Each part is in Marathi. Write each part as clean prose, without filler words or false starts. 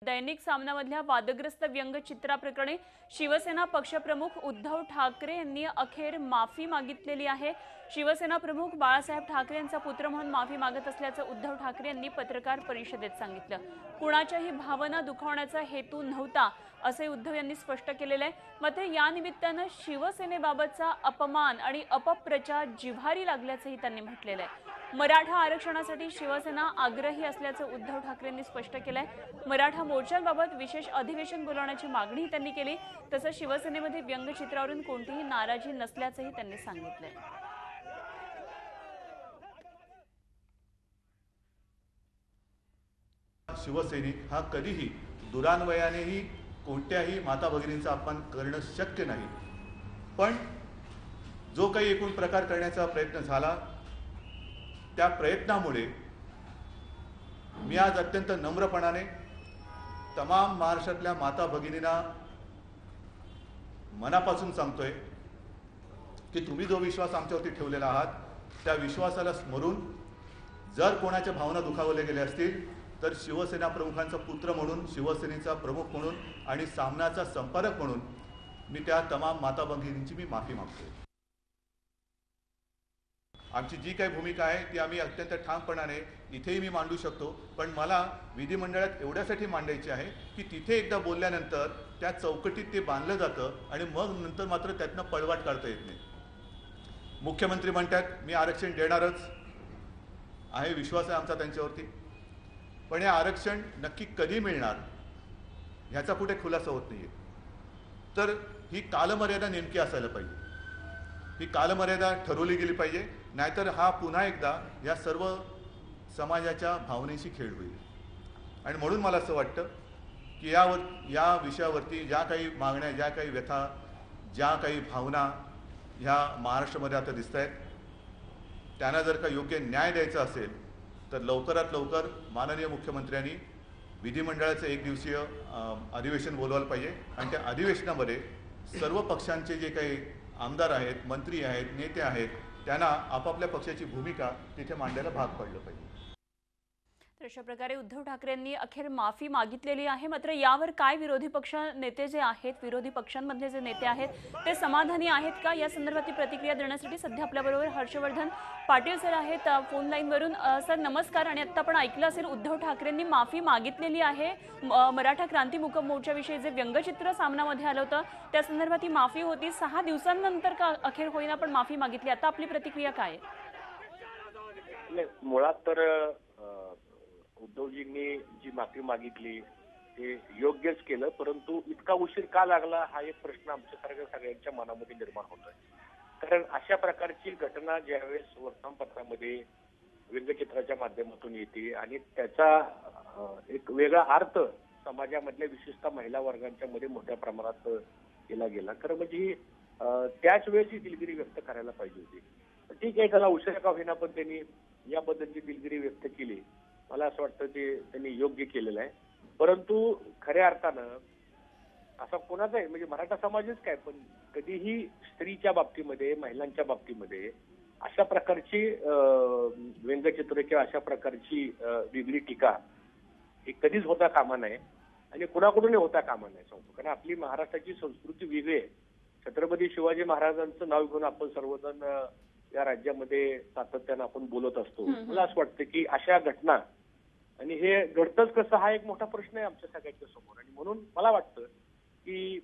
दैनिक सामनामधल्या वादग्रस्त व्यंगचित्राप्रकरणी शिवसेना पक्षप्रमुख उद्धव ठाकरे यांनी अखेर माफी मागितलेली आहे। शिवसेना प्रमुख बाळासाहेब ठाकरे यांचा पुत्र म्हणून माफी मागत असल्याचं उद्धव ठाकरे यांनी पत्रकार परिषदेत सांगितलं। कुणाच्याही भावना दुखावण्याचा हेतू नव्हता असे उद्धव यांनी स्पष्ट केलेले आहे। मात्र या निमित्ताने शिवसेनेबाबतचा अपमान आणि अपप्रचार जिव्हारी लागल्याचंही त्यांनी म्हटलेलं आहे। मराठा आरक्षणासाठी शिवसेना आग्रही असल्याचं उद्धव ठाकरेंनी स्पष्ट केलंय। मराठा मोर्चांबाबत विशेष अधिवेशन बोलवण्याची मागणी त्यांनी केली। तसंच शिवसेनेमध्ये व्यंगचित्रावरून कोणतीही नाराजी नसल्याचंही त्यांनी सांगितलंय। शिवसैनिक हा कधीही दुरान्वयानेही कोणत्याही माता भगिनींचा अपमान करणं शक्य नाही, पण जो काही एकूण प्रकार करण्याचा प्रयत्न झाला त्या प्रयत्नामुळे मी आज अत्यंत नम्रपणाने तमाम महाराष्ट्रातल्या माता भगिनींना मनापासून सांगतोय की तुम्ही जो विश्वास आमच्यावरती ठेवलेला आहात त्या विश्वासाला स्मरून जर कोणाच्या भावना दुखावल्या गेल्या असतील तर शिवसेना प्रमुखांचा पुत्र म्हणून, शिवसेनेचा प्रमुख म्हणून आणि सामनाचा संपादक म्हणून मी त्या तमाम माता भगिनींची मी माफी मागतोय। आमची जी काही भूमिका आहे ती आम्ही अत्यंत ठामपणाने इथेही मी मांडू शकतो, पण मला विधिमंडळात एवढ्यासाठी मांडायची आहे की तिथे एकदा बोलल्यानंतर त्या चौकटीत ते बांधलं जातं आणि मग नंतर मात्र त्यातनं पळवाट काढता येत नाही। मुख्यमंत्री म्हणतात मी आरक्षण देणारच आहे, विश्वास आहे आमचा त्यांच्यावरती, पण हे आरक्षण नक्की कधी मिळणार ह्याचा कुठे खुलासा होत नाहीये। तर ही कालमर्यादा नेमकी असायला पाहिजे, ही कालमर्यादा ठरवली गेली पाहिजे, नाहीतर हा पुन्हा एकदा या सर्व समाजाच्या भावनेशी खेळ होईल। आणि म्हणून मला असं वाटतं की या विषयावरती ज्या काही मागण्या, ज्या काही व्यथा, ज्या काही भावना ह्या महाराष्ट्रामध्ये आता दिसत आहेत त्यांना जर का योग्य न्याय द्यायचा असेल तर लवकरात लवकर माननीय मुख्यमंत्र्यांनी विधिमंडळाचं एक दिवसीय अधिवेशन बोलवायला पाहिजे आणि त्या अधिवेशनामध्ये सर्व पक्षांचे जे काही आमदार आहेत, मंत्री आहेत, नेते आहेत त्यांना आपापल्या पक्षाची भूमिका तिथे मांडायला भाग पडलं पाहिजे। तर अशा प्रकारे उद्धव ठाकरेंनी अखेर माफी मागितलेली आहे। मात्र यावर काय विरोधी पक्ष नेते जे आहेत, विरोधी पक्षांमधले जे नेते आहेत ते समाधानी आहेत का, या संदर्भातली प्रतिक्रिया देण्यासाठी सध्या आपल्याबरोबर हर्षवर्धन पाटील सर आहेत फोन लाईनवरून। सर नमस्कार। आणि आता आपण ऐकलं असेल उद्धव ठाकरेंनी माफी मागितलेली आहे। मराठा क्रांती मोर्चाविषयी जे व्यंगचित्र सामनामध्ये आलं होतं त्या संदर्भात ही माफी होती, 6 दिवसांनंतर का अखेर होईना पण माफी मागितली। आता आपली प्रतिक्रिया काय आहे? मुळात तर उद्धवजींनी जी माफी मागितली ते योग्यच केलं, परंतु इतका उशीर का लागला हा एक प्रश्न आमच्यासारख्या सगळ्यांच्या मनामध्ये निर्माण होतोय। कारण अशा प्रकारची घटना ज्यावेळेस वर्तमानपत्रामध्ये व्यंगचित्राच्या माध्यमातून येते आणि त्याचा एक वेगळा अर्थ समाजामधल्या विशेषतः महिला वर्गांच्या मध्ये मोठ्या प्रमाणात केला गेला, खरं म्हणजे त्याच वेळेस ही दिलगिरी व्यक्त करायला पाहिजे होती। ठीक आहे, त्याला उशिरा का होईना पण त्यांनी या पद्धतीची दिलगिरी व्यक्त केली, मला असं वाटतं ते त्यांनी योग्य केलेलं आहे। परंतु खऱ्या अर्थानं असा कोणाचा आहे म्हणजे मराठा समाजच काय पण कधीही स्त्रीच्या बाबतीमध्ये, महिलांच्या बाबतीमध्ये अशा प्रकारची व्यंगचित्र किंवा अशा प्रकारची वेगळी टीका ही कधीच होता कामा नये आणि कुणाकडूनही होता कामा नये सांगतो। कारण आपली महाराष्ट्राची संस्कृती वेगळी आहे। छत्रपती शिवाजी महाराजांचं नाव घेऊन आपण सर्वजण या राज्यामध्ये सातत्यानं आपण बोलत असतो। मला असं वाटतं की अशा घटना आणि हे घडतंच कसं हा एक मोठा प्रश्न आहे आमच्या सगळ्यांच्या समोर। आणि म्हणून मला वाटतं की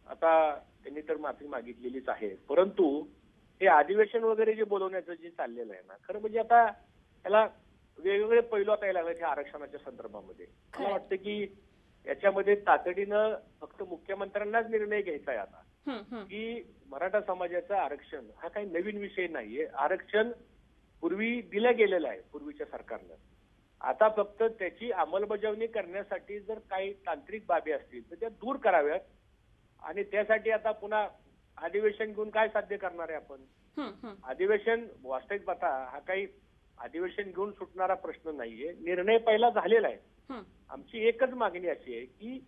आता त्यांनी तर माफी मागितलेलीच आहे, परंतु हे अधिवेशन वगैरे जे बोलवण्याचं जे चाललेलं आहे ना, खरं म्हणजे आता त्याला वेगवेगळे पैलू आता यायला लागले आरक्षणाच्या संदर्भामध्ये। मला वाटतं की याच्यामध्ये तातडीनं फक्त मुख्यमंत्र्यांनाच निर्णय घ्यायचा आहे आता की मराठा समाजाचं आरक्षण हा काही नवीन विषय नाहीये। आरक्षण पूर्वी दिलं गेलेलं आहे पूर्वीच्या सरकारनं, आता फक्त त्याची अंमलबजावणी करण्यासाठी जर काही तांत्रिक बाबी असतील तर त्या दूर कराव्यात आणि त्यासाठी आता पुन्हा अधिवेशन घेऊन काय साध्य करणार आहे आपण? अधिवेशन वास्तविक पाहता हा काही अधिवेशन घेऊन सुटणारा प्रश्न नाहीये, निर्णय पहिला झालेला आहे। आमची एकच मागणी अशी आहे की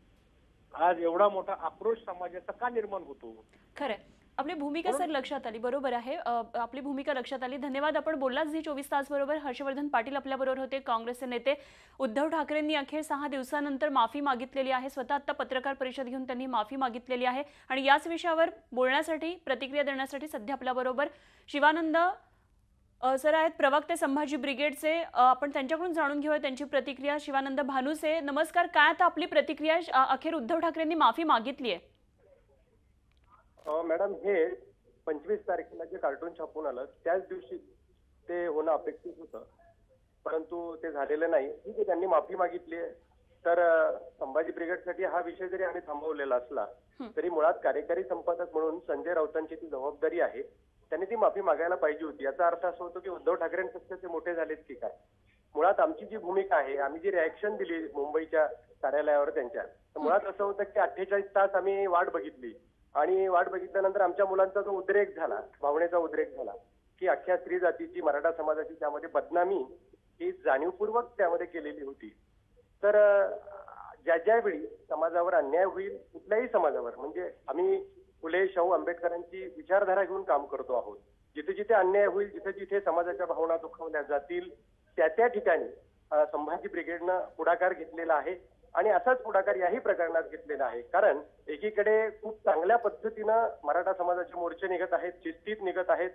आज एवढा मोठा आक्रोश समाजाचा का निर्माण होतो? खरं आपली भूमिका सर लक्षात आली, बरोबर आहे. आपली भूमिका लक्षात आली. धन्यवाद. आपण बोललात झी 24 तास बरोबर. हर्षवर्धन पाटील आपल्या बरोबर होते. काँग्रेसचे नेते उद्धव ठाकरेंनी अखेर 6 दिवसानंतर माफी मागितलेली आहे. स्वतः आता पत्रकार परिषद घेऊन त्यांनी माफी मागितलेली आहे आणि याच विषयावर बोलण्यासाठी, प्रतिक्रिया देण्यासाठी सध्या आपल्या बरोबर शिवानंद सर आहेत, प्रवक्ते संभाजी ब्रिगेडचे. आपण त्यांच्याकडून जाणून घेऊया त्यांची प्रतिक्रिया. शिवानंद भानुसे, नमस्कार. काय आता आपली प्रतिक्रिया? अखेर उद्धव ठाकरेंनी माफी मागितली आहे. मॅडम, हे 25 तारखेला जे कार्टून छापून आलं त्याच दिवशी ते होणं अपेक्षित होतं, परंतु ते झालेलं नाही. ठीक आहे, त्यांनी माफी मागितली आहे. तर संभाजी ब्रिगेडसाठी हा विषय जरी आम्ही थांबवलेला असला तरी मुळात कार्यकारी संपादक म्हणून संजय राऊतांची ती जबाबदारी आहे. त्यांनी ती माफी मागायला पाहिजे होती. याचा अर्थ असा होतो की उद्धव ठाकरेंपेक्षा ते मोठे झालेत की काय. मुळात आमची जी भूमिका आहे, आम्ही जी रिॲक्शन दिली मुंबईच्या कार्यालयावर त्यांच्या, मुळात असं होतं की 48 तास आम्ही वाट बघितली आणि वाट बघितल्यानंतर आमच्या मुलांचा जो उद्रेक झाला, भावनेचा उद्रेक झाला की अख्ख्या स्त्री जातीची, मराठा समाजाची त्यामध्ये बदनामी ही जाणीवपूर्वक त्यामध्ये केलेली होती. तर ज्यावेळी समाजावर अन्याय होईल, कुठल्याही समाजावर, म्हणजे आम्ही फुले शाहू आंबेडकरांची विचारधारा घेऊन काम करतो आहोत. जिथे जिथे अन्याय होईल, जिथे जिथे समाजाच्या भावना दुखावल्या जातील, त्या ठिकाणी संभाजी ब्रिगेडनं पुढाकार घेतलेला आहे आणि असाच पुढाकार याही प्रकरणात घेतलेला आहे. कारण एकीकडे खूप चांगल्या पद्धतीनं मराठा समाजाचे मोर्चे निघत आहेत, शिस्तीत निघत आहेत.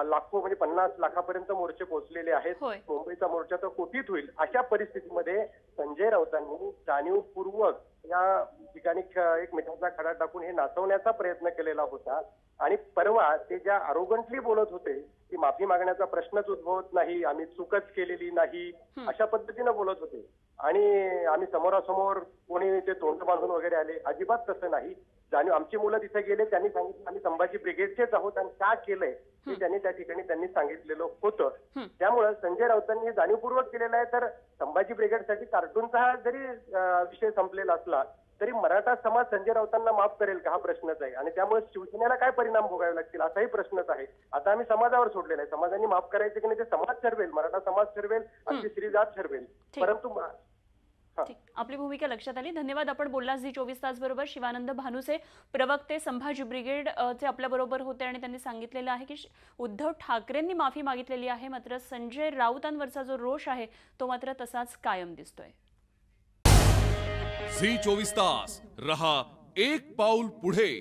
लाखो म्हणजे 50 लाखापर्यंत मोर्चे पोहोचलेले आहेत. मुंबईचा मोर्चा तर कोटीत होईल. अशा परिस्थितीमध्ये संजय राऊतांनी जाणीवपूर्वक या ठिकाणी एक मिठाचा खडा टाकून हे नाचवण्याचा प्रयत्न केलेला होता. आणि परवा ते ज्या अरोगंटली बोलत होते की माफी मागण्याचा प्रश्नच उद्भवत नाही, आम्ही चूकच केलेली नाही, अशा पद्धतीनं बोलत होते. आणि आम्ही समोरासमोर कोणी ते तोंड बांधून वगैरे आले, अजिबात तसं नाही. जाणीव आमची मुलं तिथे गेले, त्यांनी सांगितलं आम्ही संभाजी ब्रिगेडचेच आहोत आणि का केलंय हे त्यांनी त्या ठिकाणी त्यांनी सांगितलेलं होतं. त्यामुळे संजय राऊतांनी हे जाणीवपूर्वक केलेलं आहे. तर संभाजी ब्रिगेडसाठी कार्टूनचा हा जरी विषय संपलेला असला तरी मराठा समाज संजय राऊतांना माफ करेल का, हा प्रश्नच आहे. आणि त्यामुळे शिवसेनेला काय परिणाम भोगावे लागतील असाही प्रश्नच आहे. आता आम्ही समाजावर सोडलेला आहे. समाजाने माफ करायचे की नाही ते समाज ठरवेल, मराठा समाज ठरवेल, अशी स्त्री जात ठरवेल. परंतु आपली भूमिका लक्षात आली. धन्यवाद. आपण बोलला झी 24 तास बरोबर. शिवानंद भानुसे, प्रवक्ते संभाजी ब्रिगेड चे आपल्या बरोबर होते आणि त्यांनी सांगितलेलं आहे की उद्धव ठाकरेंनी माफी मागितलेली आहे, मात्र संजय राऊतांवरचा जो रोष आहे तो मात्र तसाच कायम दिसतोय. झी 24 तास रहा एक पाऊल पुढे.